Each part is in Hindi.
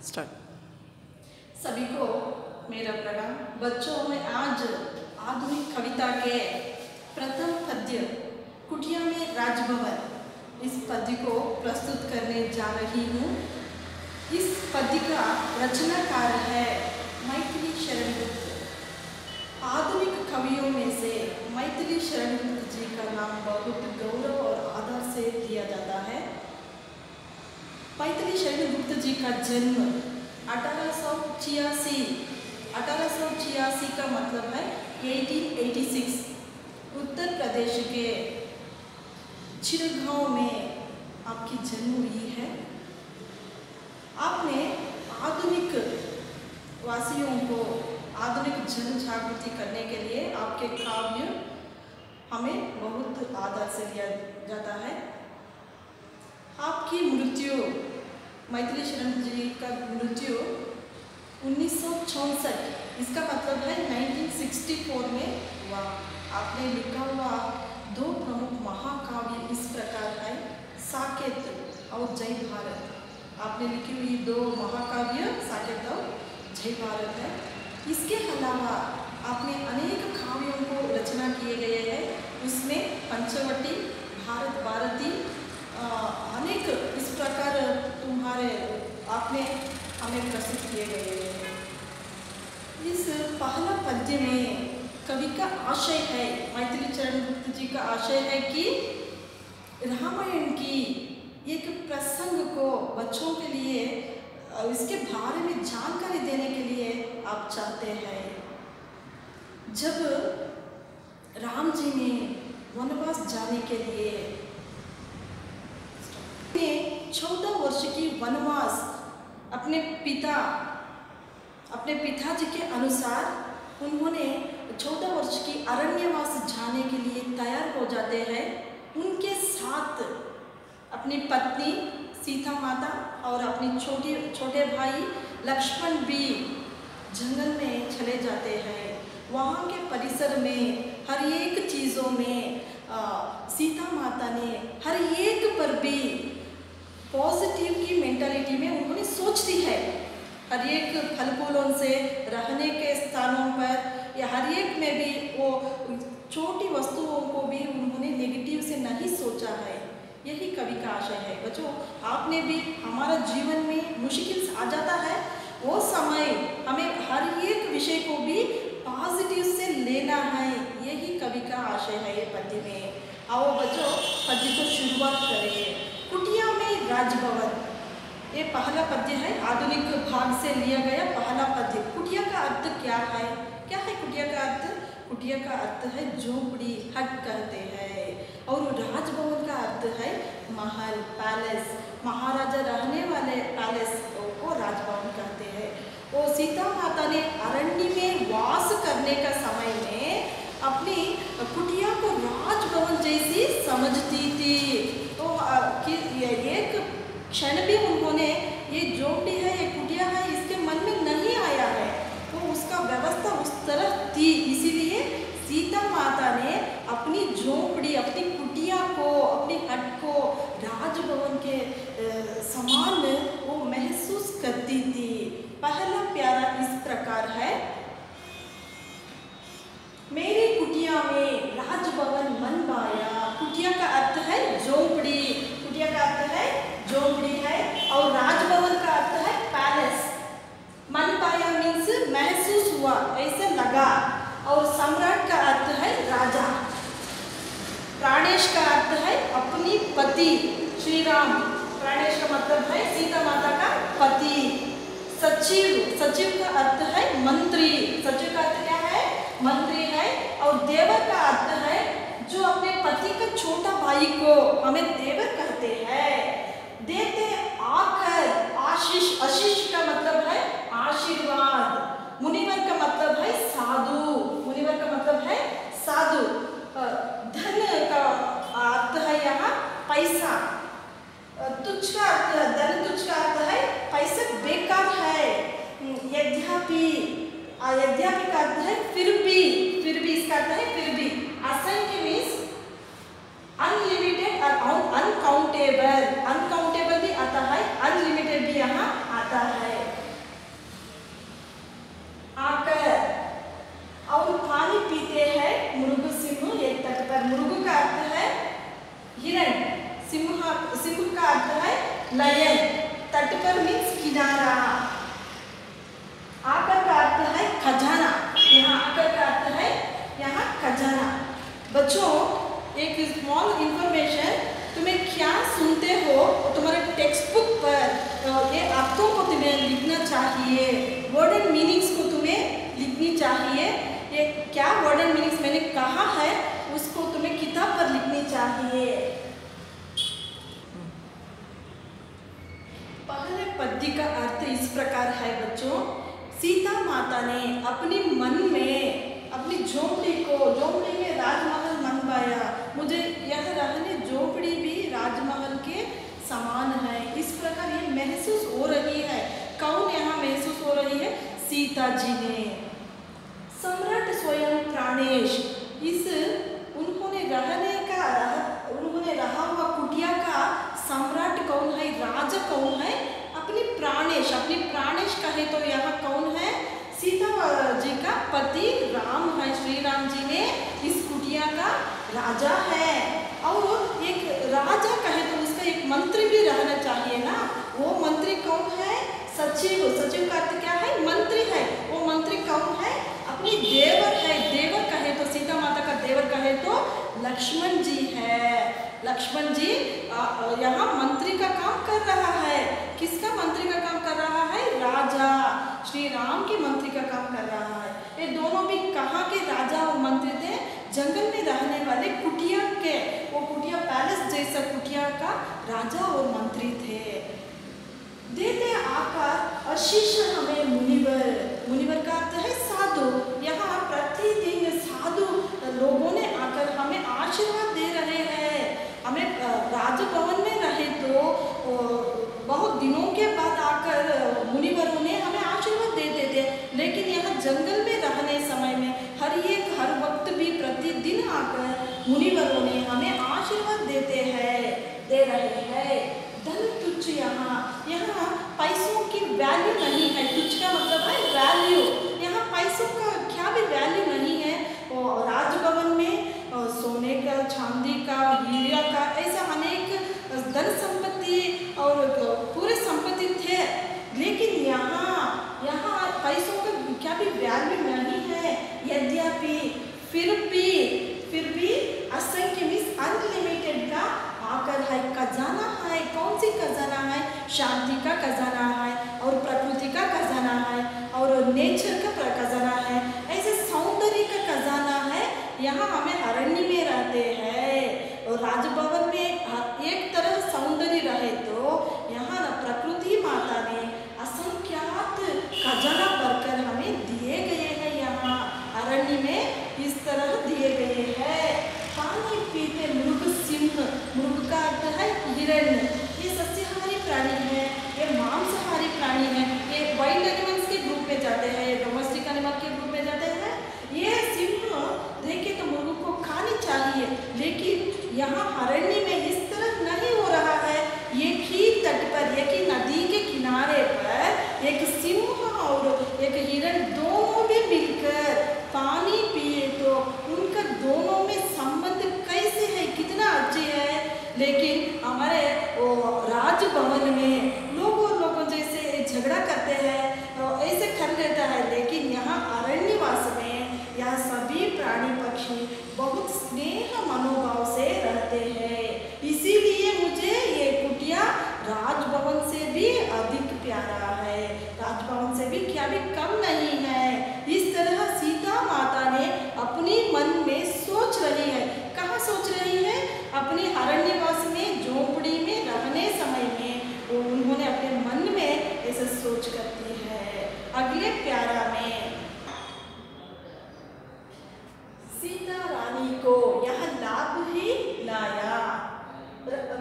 स्टार्ट। सभी को मेरा प्रणाम। बच्चों में आज आधुनिक कविता के प्रथम पद्य कुटिया में राजभवन, इस पद्य को प्रस्तुत करने जा रही हूँ। इस पद्य का रचनाकार है मैथिली शरण गुप्त। आधुनिक कवियों में से मैथिली शरण गुप्त जी का नाम बहुत गौरव और आदर से दिया जाता है। मैथिली शरण गुप्त जी का जन्म 1886 का मतलब है 1886, उत्तर प्रदेश के चिरगांव में आपकी जन्म हुई है। आपने आधुनिक वासियों को आधुनिक जन जागृति करने के लिए आपके काव्य हमें बहुत आदर से लिया जाता है। आपकी मृत्यु, मैथिली शरण जी का मृत्यु 1964, इसका मतलब है 1964 में हुआ। आपने लिखा हुआ दो प्रमुख महाकाव्य इस प्रकार है, साकेत और जय भारत। आपने लिखी हुई दो महाकाव्य साकेत और जय भारत है। इसके अलावा आपने अनेक काव्यों को रचना किए गए हैं। उसमें पंचवटी, भारत भारती, अनेक इस प्रकार तुम्हारे आपने हमें प्रस्तुत किए गए हैं। इस पहला पद्य में कवि का आशय है, मैथिली शरण गुप्त जी का आशय है कि रामायण की एक प्रसंग को बच्चों के लिए इसके बारे में जानकारी देने के लिए आप चाहते हैं। जब राम जी ने वनवास जाने के लिए 14 वर्ष की वनवास अपने पिताजी के अनुसार उन्होंने 14 वर्ष की अरण्यवास जाने के लिए तैयार हो जाते हैं। उनके साथ अपनी पत्नी सीता माता और अपनी छोटे भाई लक्ष्मण भी जंगल में चले जाते हैं। वहाँ के परिसर में हर एक चीज़ों में सीता माता ने हर एक पर भी पॉजिटिव की मेंटालिटी में उन्होंने सोचती है। हर एक फल फूलों से रहने के स्थानों पर या हर एक में भी वो छोटी वस्तुओं को भी उन्होंने नेगेटिव से नहीं सोचा है। यही कवि का आशय है। बच्चों, आपने भी हमारा जीवन में मुश्किल आ जाता है, वो समय हमें हर एक विषय को भी पॉजिटिव से लेना है। यही कवि का आशय है ये पद्य में। आओ बच्चों, पद्य को शुरुआत करें। कुटिया में राजभवन, ये पहला पद्य है, आधुनिक भाग से लिया गया पहला पद्य। कुटिया का अर्थ क्या है? क्या है कुटिया का अर्थ? कुटिया का अर्थ है झोपड़ी, हट कहते हैं। और राजभवन का अर्थ है महल, पैलेस, महाराजा रहने वाले पैलेस को राजभवन कहते हैं। वो सीता माता ने अरण्य में वास करने का समय में अपनी कुटिया को राजभवन जैसी समझती थी। तो एक क्षण भी उन्होंने ये झोपड़ी है, ये कुटिया है, इसके मन में नहीं आया है। तो उसका व्यवस्था उस तरह थी, इसीलिए सीता माता ने अपनी झोपड़ी, अपनी कुटिया को, अपनी हट को राजभवन के समान वो महसूस करती थी। पहला प्यारा इस प्रकार है, मेरी कुटिया में राजभवन मन पाया। कुटिया का अर्थ है झोपड़ी, कुटिया का अर्थ है झोपड़ी है, और राजभवन का अर्थ है पैलेस। मन पाया मीन्स महसूस हुआ, ऐसे लगा। और सम्राट का अर्थ है राजा। प्राणेश का अर्थ है अपनी पति श्री राम। प्राणेश का मतलब है सीता माता का पति। सचिव, सचिव का अर्थ है मंत्री। सचिव का अर्थ क्या है? मंत्री है। और देवर का अर्थ है जो अपने पति का छोटा भाई को हमें देवर कहते हैं। देते आकर आशीष, आशीष का मतलब है आशीर्वाद। मुनिवर का मतलब है साधु, मुनिवर का मतलब है साधु। धन का अर्थ है यहाँ पैसा। तुच्छ का अर्थ, धन तुच्छ का अर्थ है पैसा बेकार है। यद्यपि, यद्यपि का अर्थ है फिर भी इसका अर्थ है फिर भी। असंख्य मीन्स अनलिमिटेड और अनकाउंटेबल। अनकाउंटेबल भी आता है, अनलिमिटेड भी यहाँ आता है। किनारा। आकर का अर्थ है खजाना, यहाँ आकर का अर्थ है यहाँ खजाना। बच्चों एक स्मॉल इंफॉर्मेशन, तुम्हें क्या सुनते हो तुम्हारे टेक्स्ट बुक पर ये अर्थों को तुम्हें लिखना चाहिए, वर्ड एंड मीनिंग्स को तुम्हें लिखनी चाहिए। ये क्या वर्ड एंड मीनिंग्स मैंने कहा है उसको तुम्हें किताब पर लिखनी चाहिए। पहले पद्य का अर्थ इस प्रकार है बच्चों, सीता माता ने अपनी मन में अपनी झोपड़ी में राजमहल मनवाया। मुझे यह रहने झोपड़ी भी राजमहल के समान है, इस प्रकार ये महसूस हो रही है। कौन यहाँ महसूस हो रही है? सीता जी ने। सम्राट स्वयं प्राणेश, इस उन्होंने रहा हुआ कुटिया का सम्राट कौन है, राजा कौन है? अपनी प्राणेश कहे तो यहाँ कौन है? सीता जी का पति राम है, श्री राम जी ने इस कुटिया का राजा है। और एक राजा कहे तो उसका एक मंत्री भी रहना चाहिए ना। वो मंत्री कौन है? सचिव का अर्थ क्या है? मंत्री है। वो मंत्री कौन है? अपनी देवर है। देवर कहे तो सीता माता का देवर कहे तो लक्ष्मण जी है। लक्ष्मण जी यहाँ मंत्री का काम कर रहा है। किसका मंत्री का काम कर रहा है? राजा श्री राम के मंत्री का काम कर रहा है। ये दोनों भी कहाँ के राजा और मंत्री थे? जंगल में रहने वाले कुटिया के, वो कुटिया पैलेस जैसा कुटिया का राजा और मंत्री थे। देते आकर आशीष हमें मुनिवर का अर्थ है साधु। यहाँ प्रतिदिन साधु लोगों ने आकर हमें आशीर्वाद दे रहे हैं। हमें राजभवन में रहे तो बहुत दिनों के बाद आकर मुनिवरों ने हमें आशीर्वाद देते थे, लेकिन यहाँ जंगल में रहने समय में हर वक्त भी प्रतिदिन आकर मुनिवरों ने हमें आशीर्वाद दे रहे हैं। धन तुच्छ, यहाँ पैसों की वैल्यू नहीं है। तुच्छ का मतलब है वैल्यू। यहाँ पैसों का क्या भी वैल्यू नहीं है। राजभवन में सोने का, चांदी का, हीरा का, ऐसा अनेक धन संपत्ति और पूरे संपत्ति थे, लेकिन यहाँ पैसों का क्या भी वैल्यू नहीं है। यद्यपि फिर भी असंख्य मीन्स अनलिमिटेड का आकर है खजाना है। कौन सी खजाना है? शांति का खजाना है और प्रकृति का खजाना है और नेचर का खजाना है, ऐसे सौंदर्य का खजाना है। यहाँ हमें अरण्य में रहते हैं और राजभवन में एक तरह सौंदर्य रहे तो यहाँ प्रकृति माता ने असंख्यात खजाना भरकर हमें दिए गए हैं। यहाँ अरण्य में इस तरह दिए गए हैं। पानी पीते मृग का अर्थ है हिरण। ये सस्याहारी प्राणी है, ये मांसाहारी प्राणी है। ये वाइल्ड एनिमल्स के ग्रुप में जाते हैं, ये डोमेस्टिक एनिमल के ग्रुप में जाते हैं। ये सिंह देखे तो मुर्ग को खानी चाहिए, लेकिन यहाँ अरण्य में इस तरह नहीं हो रहा है। एक ही तट पर, एक ही नदी के किनारे पर एक सिंह और एक हिरण दोनों भी मिलकर पानी पिए तो उनका दोनों में संबंध कैसे है, कितना अच्छे है। लेकिन हमारे राजभवन में लोगों जैसे झगड़ा करते हैं, ऐसे कर लेता है, लेकिन यहाँ अरण्यवास में यहाँ सभी प्राणी पक्षी बहुत स्नेह मनोभाव से रहते हैं। इसीलिए मुझे ये कुटिया राजभवन से भी अधिक प्यारा है, राजभवन से भी क्या भी कम नहीं है। इस तरह सीता माता ने अपनी मन में सोच रही है। कहाँ सोच रही है? अपनी अरण्यवास में झोपड़ी में रहने समय में उन्होंने अपने मन में ऐसे सोच करती है। अगले प्यारा में सीता रानी को यह लाभ ही लाया,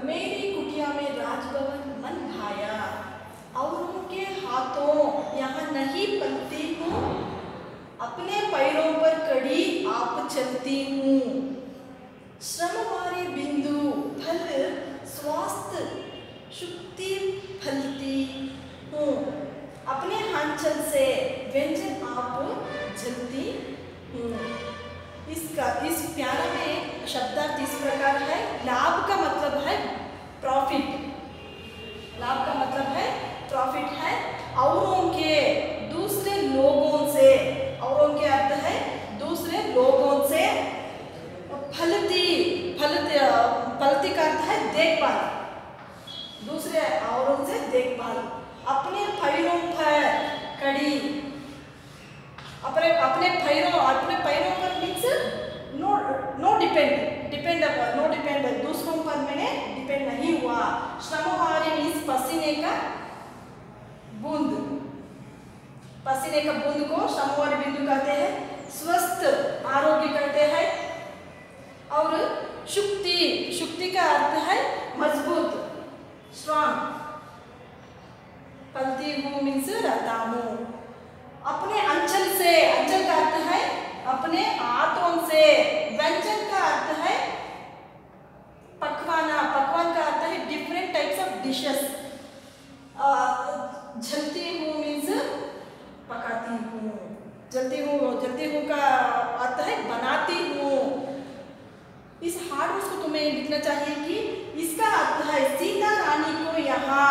मेरी कुटिया में राजभवन मन भाया, और उनके हाथों यहाँ नहीं पलती हूँ, अपने पैरों पर कड़ी आप चलती हूँ। श्रम मारे बिंदु फल स्वास्थ्य शुक्ति फलती हूँ, अपने हांचल से व्यंजन आप जलती हूँ। इस प्यारा में शब्दार्थ इस प्रकार है। लाभ का मतलब है प्रॉफिट, लाभ का मतलब है प्रॉफिट है। अपने अपने पैरों पर मीन्स नो डिपेंड दूसरों पर मैंने डिपेंड नहीं हुआ। श्रमोहारी मीन्स पसीने का बूंद को श्रमोहारी बिंदु कहते हैं। स्वस्थ आरोग्य कहते हैं। और शुक्ति का अर्थ है मजबूत, स्ट्रॉन्ग। पलती हूँ मीन्स रहता हूँ। अपने अंचल का अर्थ है अपने हाथों से। व्यंजन का अर्थ है पकवान का अर्थ है डिफरेंट टाइप्स ऑफ डिशेस। जलती हूँ मीन्स पकाती हूँ। जलती हूँ का अर्थ है बनाती हूँ। इस हार्ड वर्ड्स को तुम्हें लिखना चाहिए कि इसका अर्थ है सीता रानी को यहाँ,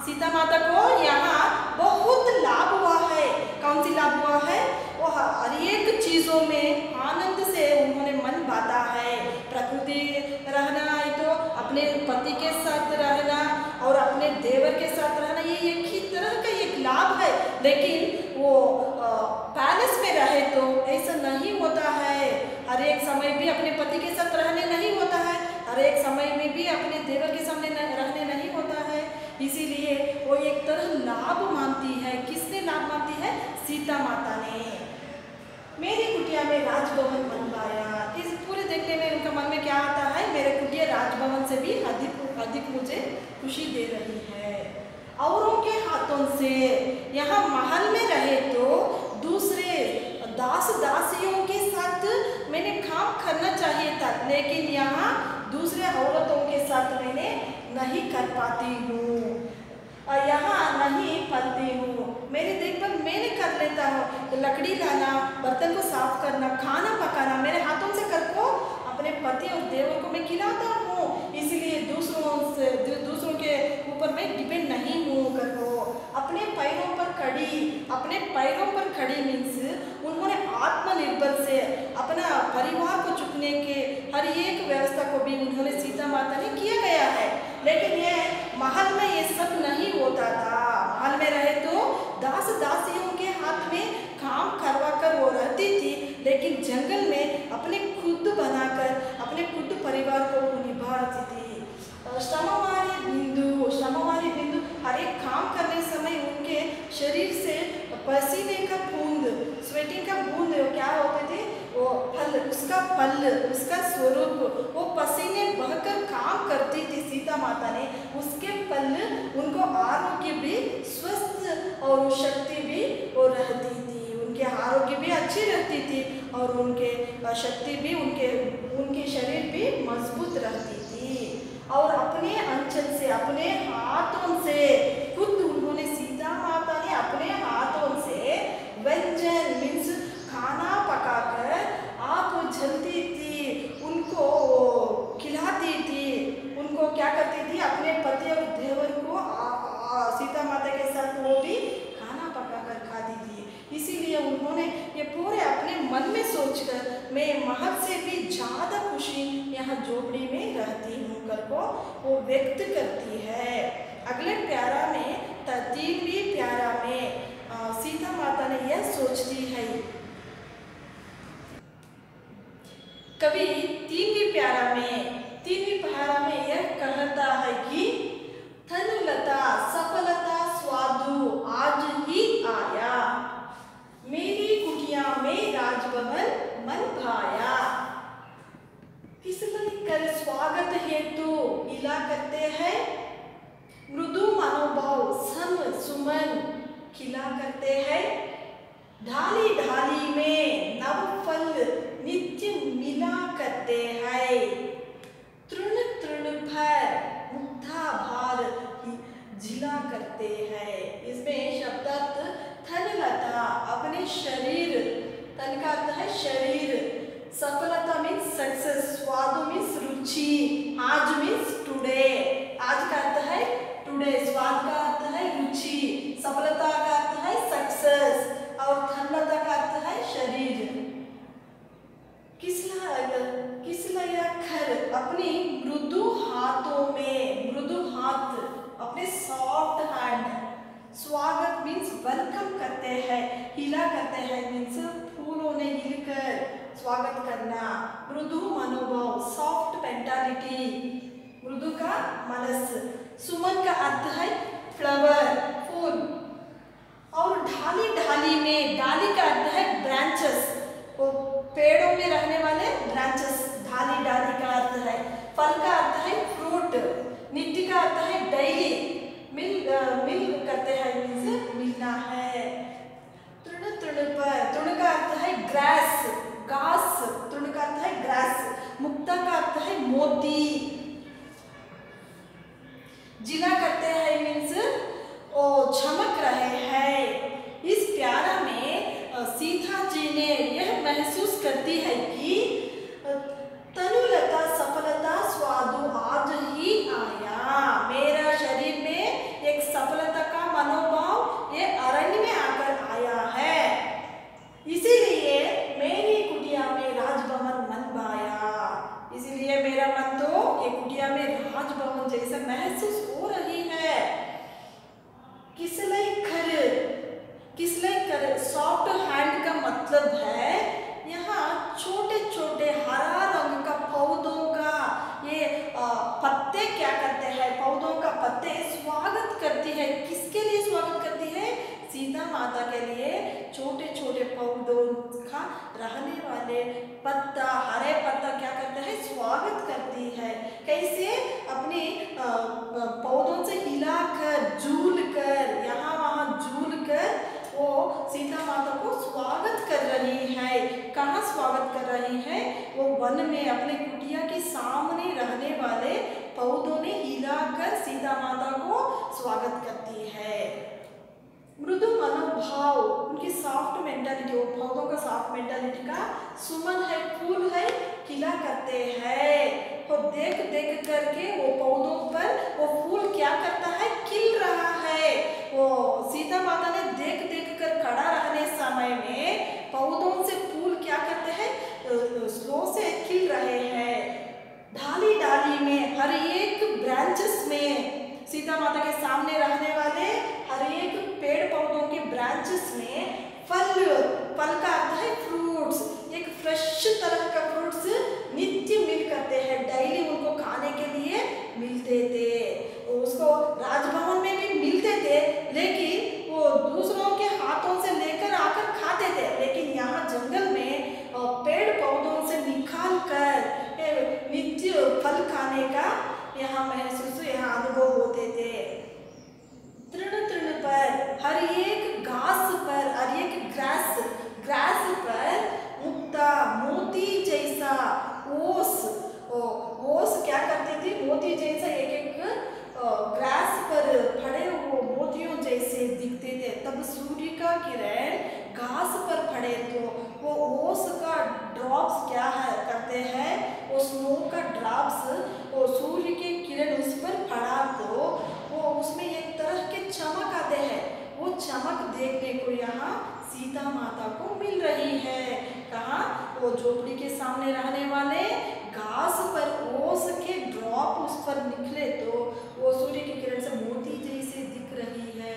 सीता माता को यहाँ बहुत लाभ हुआ है। कौन सी लाभ हुआ है? वो हर एक चीजों में आनंद से उन्होंने मन बांधा है। प्रकृति रहना है तो अपने पति के साथ रहना और अपने देवर के साथ रहना, ये एक ही तरह का एक लाभ है। लेकिन वो पैलेस में रहे तो ऐसा नहीं होता है। हर एक समय भी अपने पति के साथ रहने नहीं होता है। हर एक समय में भी अपने देवर के सामने रहने नहीं होता है। इसीलिए वो एक तरह लाभ मानती है। किसने लाभ मानती है? सीता माता ने। मेरी कुटिया में राजभवन बनवाया। इस पूरे देखने में उनका मन में क्या आता है? मेरे कुटिया राजभवन से भी अधिक मुझे खुशी दे रही है। औरों के हाथों से यहाँ महल में रहे तो दूसरे दास दासियों के साथ मैंने काम करना चाहिए था, लेकिन यहाँ दूसरे औरतों के साथ मैंने नहीं कर पाती हूँ। यहाँ नहीं पलती हूँ। मेरी देखभाल मैंने कर लेता हूँ। लकड़ी लाना, बर्तन को साफ करना, खाना पकाना मेरे हाथों से कर को अपने पति और देवर को मैं खिलाता हूँ। इसलिए दूसरों के ऊपर मैं डिपेंड नहीं हूँ कर को। अपने पैरों पर खड़ी मीन्स उन्होंने आत्मनिर्भर से अपना परिवार को चुकने के हर एक व्यवस्था को भी उन्होंने सीता माता ने किया गया है। लेकिन ये महल में ये सब नहीं होता था। महल में रहे तो दास दासियों के हाथ में काम करवा कर वो रहती थी, लेकिन जंगल में अपने खुद बनाकर अपने खुद परिवार को निभाती थी। श्रमोहारी बिंदु हर एक काम करने समय उनके शरीर से पसीने का बूंद, स्वेटिंग का बूंद क्या होते थे? वो उसका स्वरूप, वो पसीने बहकर काम करती थी सीता माता ने। उसके पल उनको आरोग्य भी स्वस्थ और शक्ति भी वो रहती थी। उनके आरोग्य भी अच्छी रहती थी और उनके शक्ति भी उनके शरीर भी मजबूत रहती थी। और अपने अंचल से, अपने हाथों से खुद उन्होंने, सीता माता ने अपने हाथों से व्यंजन मीन्स खाना पकाकर आप जलती थी, उनको खिलाती थी। उनको क्या करती थी? अपने पति और देवर को सीता माता के साथ वो भी खाना पकाकर खाती थी। इसीलिए उन्होंने ये पूरे अपने मन में सोचकर मैं महल से भी ज़्यादा खुशी यहाँ झोपड़ी में रहती हूँ कर को वो व्यक्त करती है। अगले प्यारा में, 3वीं प्यारा में सीता माता ने यह सोचती है। कवि 3वीं प्यारा में यह कहता है कि धनलता सफलता स्वादु आज ही आया, मेरी कुटिया में राजभवन मन भाया। कर स्वागत हेतु गिला करते हैं, मृदु मनोभाव सम सुमन खिला करते हैं। ढाली ढाली में नव फल नित्य मिला करते हैं, तृण तृण पर मुग्धा भार जिला करते हैं। इसमें शब्दार्थ धनलता अपने शरीर, तन का अर्थ है शरीर, सफलता मीन्स सक्सेस, स्वादु मीन्स रुचि, आज मीन्स टुडे, आज का अर्थ है टुडे, स्वाद का अर्थ है रुचि, सफलता का अर्थ है सक्सेस और धनलता का अर्थ है शरीर। किसलया खर अपनी मृदु हाथों में, मृदु हाथ अपने सॉफ्ट हैंड, स्वागत मीन्स वेलकम करते हैं, हिला करते हैं मीन्स फूलों ने हिलकर स्वागत करना। मृदु मनोभाव, सॉफ्ट मेंटालिटी, मृदु का मनस। सुमन का अर्थ है फ्लावर, फूल। और ढाली ढाली में, डाली का अर्थ है ब्रांचेस, वो पेड़ों में रहने वाले ब्रांचेस, ढाली डाली का अर्थ है। फल का अर्थ है फ्रूट, नित्य का अर्थ है डेली, मिल करते हैं मीन्स मिलना है। तृण तृण पर, तृण का अर्थ है ग्रास, घास, तृण का अर्थ है ग्रास। मुक्ता का अर्थ है मोती। जिला करते हैं मीन्स ओ चमक रहे हैं। इस प्यारा में सीता जी ने यह महसूस करती है कि तनुलता सफलता स्वादु आज ही आया। मेरा शरीर में एक सफलता का मनोभाव ये अरण्य में आकर आया है, इसीलिए मेरी कुटिया में राजभवन मन भाया। इसीलिए मेरा मन तो ये कुटिया में राजभवन जैसा महसूस हो रही है। किसलई कर सॉफ्ट हैंड का मतलब है यहाँ छोटे छोटे हरा रंग का पौधों का ये पत्ते क्या करते हैं, पौधों का पत्ते स्वागत करती है। किसके लिए स्वागत करती है? सीता माता के लिए। छोटे छोटे पौधों का रहने वाले पत्ता, हरे पत्ता क्या करते हैं? स्वागत करती है। कैसे? अपने पौधों से हिलाकर, झूल कर, यहाँ वहाँ झूल कर वो सीता माता को स्वागत कर रही है। कहाँ स्वागत कर रही है? वो वन में अपने कुटिया के सामने रहने वाले पौधों ने हिलाकर सीता माता को स्वागत करती है। मृदु मनोभाव, उनकी सॉफ्ट मेंटालिटी, वो पौधों का सॉफ्ट मेंटालिटी का सुमन है, फूल है, खिला करते हैं। तो देख देख करके वो पौधों पर वो फूल क्या करता है? खिल रहा है। वो सीता माता ने देख देख कर खड़ा रहने समय में पौधों से फूल क्या करते हैं? स्लो से खिल रहे हैं। ढाली ढाली में, हर एक ब्रांचेस में, सीता माता के सामने रहने वाले हर एक पेड़ पौधों के ब्रांचेस में फल का अर्थ है फ्रूट्स, एक फ्रेश तरह का फ्रूट्स नित्य मिल करते हैं, डेली उनको खाने के लिए मिलते थे। उसको राजभवन में भी मिलते थे, लेकिन वो दूसरों के हाथों से लेकर आकर खाते थे। लेकिन यहाँ जंगल में पेड़ पौधों से निकाल कर नित्य फल खाने का यहाँ महसूस, यहाँ अनुभव होते थे। तृण तृण पर, हर एक घास पर, हर एक ग्रास पर मुक्ता, मोती जैसा ओस क्या करती थी? मोती जैसा एक एक ग्रास पर पड़े वो मोतियों जैसे दिखते थे। तब सूर्य का किरण घास पर पड़े तो वो ओस का ड्रॉप्स क्या है करते हैं? वो स्नो का ड्रॉप्स, वो सूर्य के किरण उस पर पड़ा तो वो उसमें एक तरह के चमक आते हैं। वो चमक देखने को यहाँ सीता माता को मिल रही है। कहाँ? वो झोपड़ी के सामने रहने वाले घास पर ओस के ड्रॉप उस पर निकले तो वो सूर्य की किरण से मोती जैसे दिख रही है।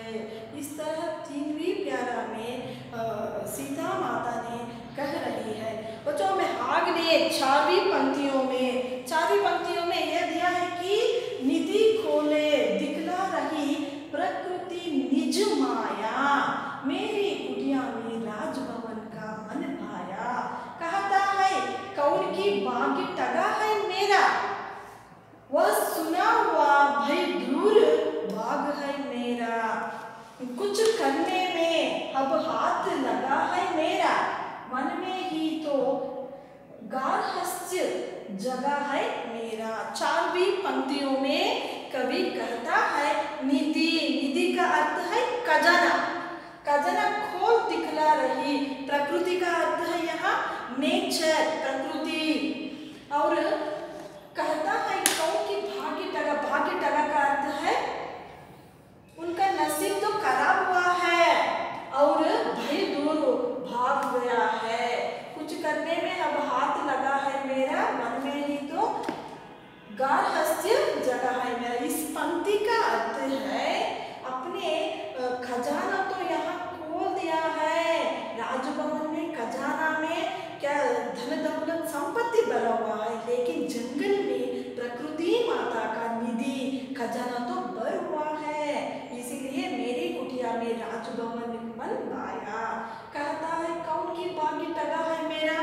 इस तरह तीनवीं प्यारा में सीता माता ने कह रही है। बच्चों में आग ने चारवीं पंक्तियों में यह दिया है कि निधि खोले दिखला रही प्रकृति निज माया, मेरी कुटिया में राजभवन का मन भाया। कहता है कौन की बाग टगा है मेरा, वह सुना हुआ भय दूर बाग है मेरा। कुछ करने में अब हाथ लगा है मेरा, मन में ही तो गार्हस्थ्य जगह है मेरा। चारवीं पंक्तियों में कवि कहता है निधि का अर्थ है खजाना खोल दिखला रही। प्रकृति का अर्थ है यहाँ नेचर, प्रकृति। और कहता है कौन की भाग्य टगा का अर्थ है उनका नसीब तो खराब हुआ है और भय दूर भाग गया है। कुछ करने में अब हाथ लगा है मेरा, मन में ही तो गार्हस्थ्य जगह है मेरा। इस पंक्ति का अर्थ है अपने खजाना खजाना तो भर हुआ है, इसीलिए मेरी कुटिया में राजभवन बनवाया। कहता है कौन की भाग्य टगा है मेरा।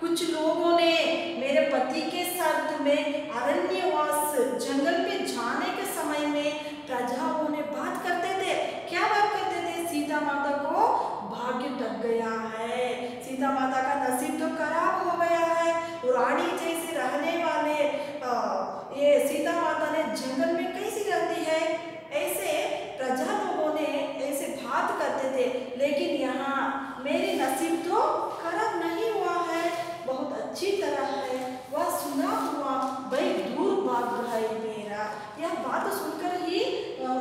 कुछ लोगों ने मेरे पति के साथ में अरण्यवास जंगल में जाने के समय में प्रजाओं ने बात करते थे। क्या बात करते थे? सीता माता को भाग्य टग गया है, सीता माता का नसीब तो खराब हो गया है, रानी जैसे रहने वाले ये सीता माता ने जंगल में कैसी रहती है, ऐसे प्रजा लोगों ने ऐसे बात करते थे। लेकिन यहाँ मेरे नसीब तो खराब नहीं हुआ है, बहुत अच्छी तरह है। वह सुना हुआ भाई दूर भाग है मेरा। यह बात सुनकर ही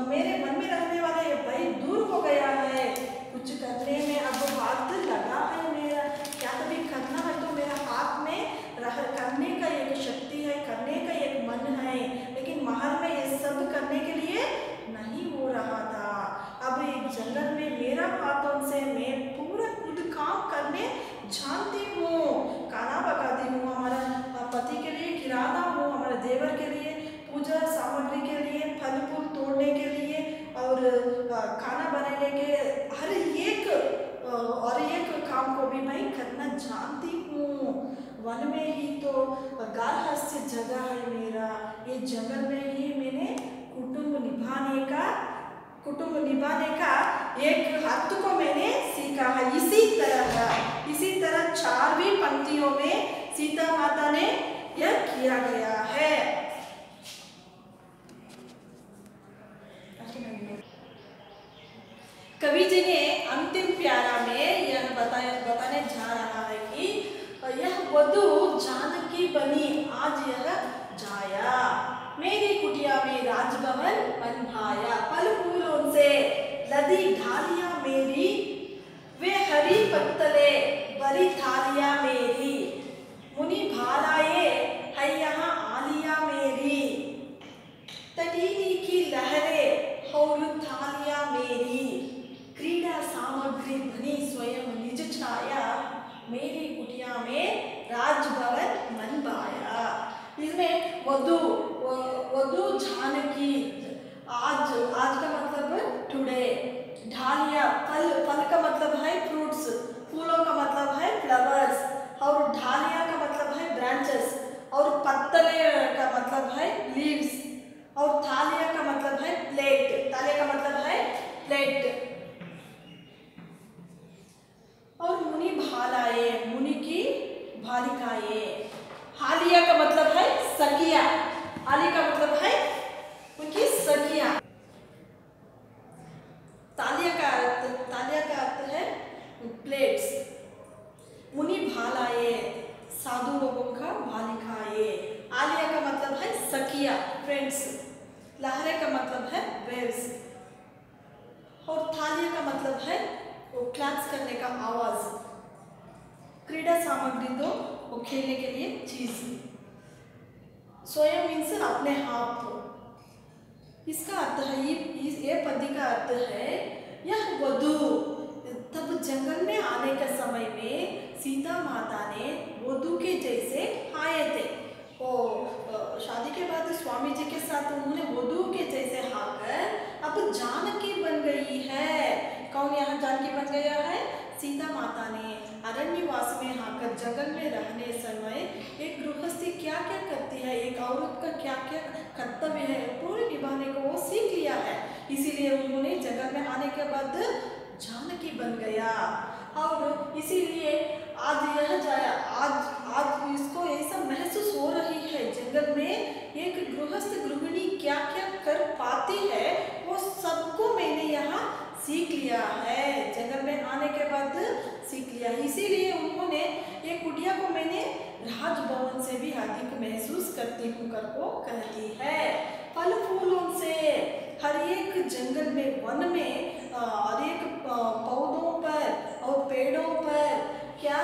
मेरे मन में रहने वाला ये भाई दूर हो गया है। कुछ करने में अब हाथ लगा है मेरा, क्या कभी करना है तो मेरा हाथ में रह करने का एक शक्ति है, करने का एक मन है, लेकिन महल में ये सब करने के लिए नहीं हो रहा था। अब एक जंगल में मेरा हाथों से मैं पूरा खुद काम करने जानती हूँ, खाना पकाती हूँ, हमारा पति के लिए खिलाता हूँ, हमारे देवर के लिए पूजा सामग्री के लिए, फल फूल तोड़ने के लिए और खाना बनाने के हर एक काम को भी मैं करना जानती हूँ। वन में ही तो गार्हस्थ्य जगह है मेरा, ये जंगल में ही मैंने कुटुंब निभाने का एक हद को मैंने सीखा है। इसी तरह 4वीं पंक्तियों में सीता माता ने यह किया गया है। कवि जी ने अंतिम प्यारा में यह बताने जा रहा है कि यह वधु जानकी बनी आज यह जाया, मेरी कुटिया में राजभवन बनवाया। फल फूलों से लदी ढालियां मेरी, वे हरी पत्तले बड़ी थालियां मेरी, मुनि भालाए है यहाँ आलिया मेरी, तटीनी की लहरें और थालियां मेरी, क्रीड़ा सामग्री बनी स्वयं निज छाया, मेरी कुटिया में राजभवन बनवाया। इसमें वधु जानकी, आज का मतलब टुडे, ढालिया फल का मतलब है फ्रूट्स, फूलों का मतलब है फ्लावर्स, और ढालिया का मतलब है ब्रांचेस, और पत्तले का मतलब है लीव्स, और थालिया का मतलब है प्लेट, ताले का मतलब है प्लेट, और मुनि भालाए, मुनि की बालिकाएं, हालिया का मतलब है सखिया, आली का मतलब है उनकी सखिया, तालिया का अर्थ है प्लेट्स, मुनि भालाए साधु लोगों का बालिकाएं, आलिया का मतलब है सखिया फ्रेंड्स, लहरे का मतलब है वेव्स, और थालिया का मतलब है वो क्लैप्स करने का आवाज, क्रीड़ा सामग्री तो वो खेलने के लिए चीज, स्वयं मीन्स अपने आप। इसका अर्थ है ये पद्य का अर्थ है यह वधु तब जंगल में आने के समय में सीता माता ने वधु के जैसे आए थे। शादी के बाद स्वामी जी के साथ उन्होंने वधु के जैसे आकर अब जानकी बन गई है। कौन यहाँ जानकी बन गया है? सीता माता ने अरण्यवास में आकर जंगल में रहने समय एक गृहस्थी क्या क्या करती है, एक औरत का क्या क्या कर्तव्य है पूरे निभाने को वो सीख लिया है। इसीलिए उन्होंने जंगल में आने के बाद जानकी बन गया। और इसीलिए आज यह जाया, आज इसको ऐसा महसूस हो रही है जंगल में एक गृहस्थ गृहिणी क्या क्या कर पाती है वो सबको मैंने यहाँ सीख लिया है, जंगल में आने के बाद सीख लिया। इसीलिए उन्होंने ये कुटिया को मैंने राजभवन से भी अधिक महसूस करती हूँ कर को कहती है। फल फूलों से हर एक जंगल में, वन में, हर एक पौधों पर और पेड़ों पर क्या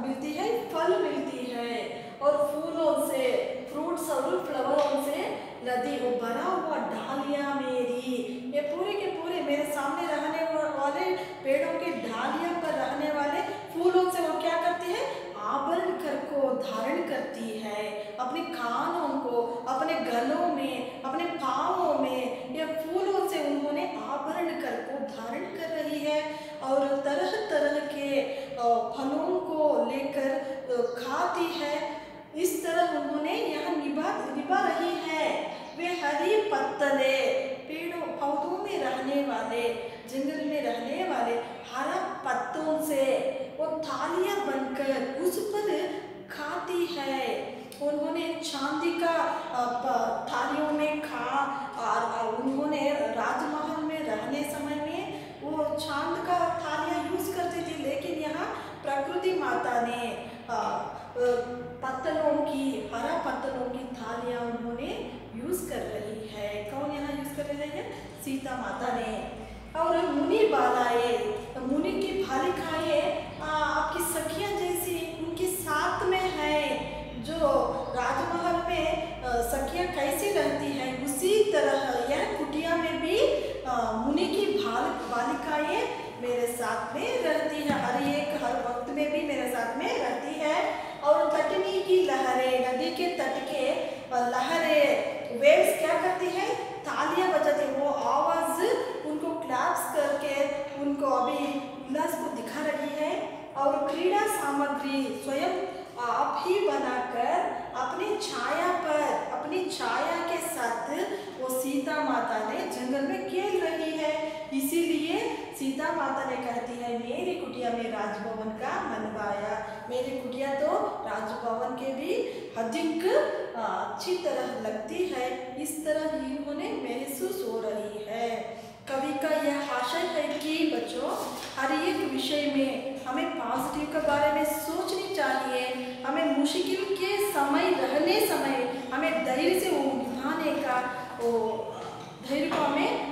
मिलती है? फल मिलती है। और फूलों से, फ्रूट्स और फ्लावरों से लदी वो भरा हुआ ढालियाँ मेरी, ये पूरे के पूरे मेरे सामने रहने वाले पेड़ों के ढालियाँ पर रहने वाले फूलों से वो क्या करती है? आभरण को धारण करती है, अपने कानों को, अपने गलों में, अपने पाँवों में या फूलों से उन्होंने आभरण कर को धारण कर रही है और तरह तरह के फलों को लेकर खाती है। इस तरह उन्होंने यहाँ निभा रही है। वे हरी पत्तले पेड़ों पौधों में रहने वाले, जंगल में रहने वाले हरा पत्तों से वो थालियाँ बनकर उस पर खाती है। उन्होंने चांदी का थालियों में और उन्होंने राजमहल में रहने समय में वो चांद का थालियाँ यूज़ करती थी, लेकिन यहाँ प्रकृति माता ने पत्तलों की हरा पत्तलों की थालियाँ उन्होंने यूज़ कर रही है। कौन यहाँ यूज़ कर रही है? सीता माता ने। और मुनि बालाए, मुनि की बालिकाएँ आपकी सखियाँ जैसी उनके साथ में है। जो राजमहल में सखियाँ कैसी रहती हैं, उसी तरह यह कुटिया में भी मुनि की बालिकाएँ मेरे साथ में रहती है। हर वक्त में भी मेरे साथ में रहती है। और तटनी की लहरें, नदी के तट के लहरें, वेव्स क्या करती है? तालियां बजाती है। वो आवाज़ उनको क्लैप्स करके उनको अभी उल्लास को दिखा रही है। और क्रीड़ा सामग्री स्वयं आप ही बनाकर अपनी छाया के साथ वो सीता माता ने जंगल में खेल रही है। इसीलिए सीता माता ने कहती है, मेरी कुटिया में राजभवन का मनवाया। मेरी कुटिया तो राजभवन के भी अधिक अच्छी तरह लगती है। इस तरह ही उन्हें महसूस हो रही है। कवि का यह आशय है कि बच्चों, हर एक विषय में हमें पॉजिटिव के बारे में सोचनी चाहिए। हमें मुश्किल के रहने समय हमें धैर्य से वो निभाने का धैर्य को हमें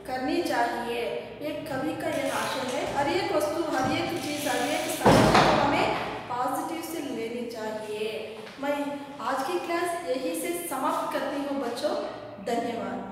करनी चाहिए। एक कवि का यह आशय है। हर एक वस्तु, हर एक चीज़, हर एक समस्या को हमें पॉजिटिव से लेनी चाहिए। मैं आज की क्लास यही से समाप्त करती हूँ बच्चों। धन्यवाद।